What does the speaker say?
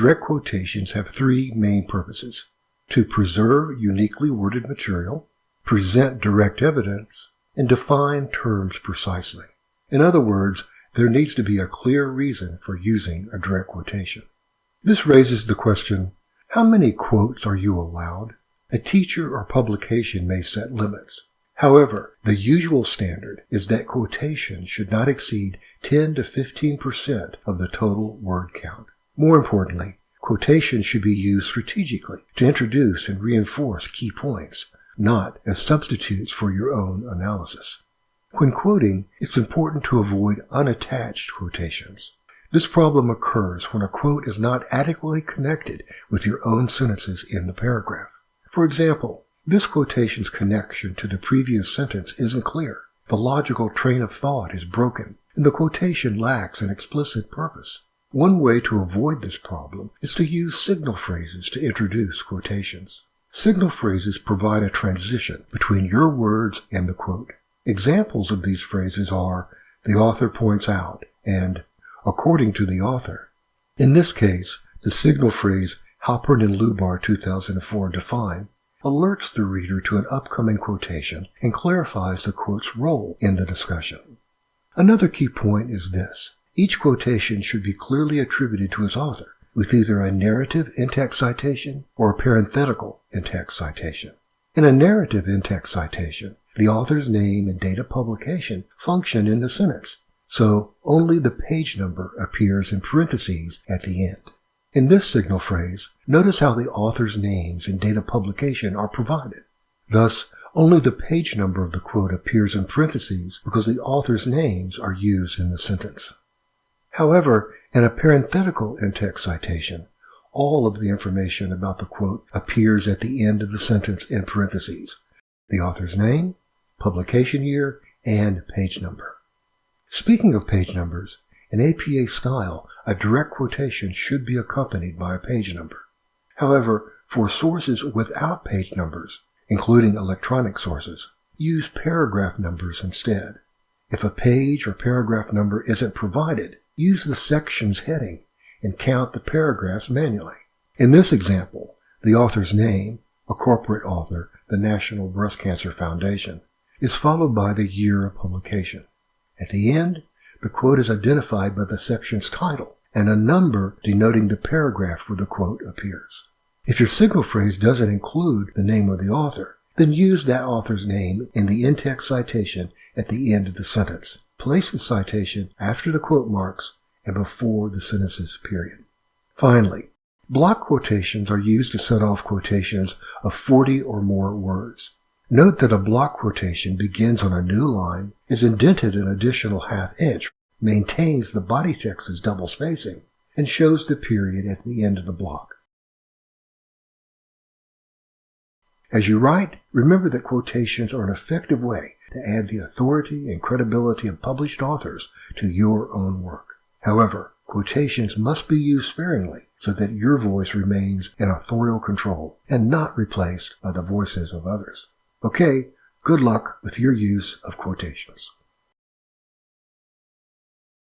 Direct quotations have three main purposes: to preserve uniquely worded material, present direct evidence, and define terms precisely. In other words, there needs to be a clear reason for using a direct quotation. This raises the question, how many quotes are you allowed? A teacher or publication may set limits. However, the usual standard is that quotations should not exceed 10 to 15% of the total word count. More importantly, quotations should be used strategically to introduce and reinforce key points, not as substitutes for your own analysis. When quoting, it's important to avoid unattached quotations. This problem occurs when a quote is not adequately connected with your own sentences in the paragraph. For example, this quotation's connection to the previous sentence isn't clear. The logical train of thought is broken, and the quotation lacks an explicit purpose. One way to avoid this problem is to use signal phrases to introduce quotations. Signal phrases provide a transition between your words and the quote. Examples of these phrases are, "the author points out," and "according to the author." In this case, the signal phrase Halpern and Lubar 2004 define alerts the reader to an upcoming quotation and clarifies the quote's role in the discussion. Another key point is this: each quotation should be clearly attributed to its author, with either a narrative in-text citation or a parenthetical in-text citation. In a narrative in-text citation, the author's name and date of publication function in the sentence, so only the page number appears in parentheses at the end. In this signal phrase, notice how the author's names and date of publication are provided. Thus, only the page number of the quote appears in parentheses because the author's names are used in the sentence. However, in a parenthetical in-text citation, all of the information about the quote appears at the end of the sentence in parentheses: the author's name, publication year, and page number. Speaking of page numbers, in APA style, a direct quotation should be accompanied by a page number. However, for sources without page numbers, including electronic sources, use paragraph numbers instead. If a page or paragraph number isn't provided, use the section's heading and count the paragraphs manually. In this example, the author's name, a corporate author, the National Breast Cancer Foundation, is followed by the year of publication. At the end, the quote is identified by the section's title, and a number denoting the paragraph where the quote appears. If your signal phrase doesn't include the name of the author, then use that author's name in the in-text citation at the end of the sentence. Place the citation after the quote marks and before the sentence's period. Finally, block quotations are used to set off quotations of 40 or more words. Note that a block quotation begins on a new line, is indented an additional ½ inch, maintains the body text's double spacing, and shows the period at the end of the block. As you write, remember that quotations are an effective way to add the authority and credibility of published authors to your own work. However, quotations must be used sparingly so that your voice remains in authorial control and not replaced by the voices of others. Okay, good luck with your use of quotations.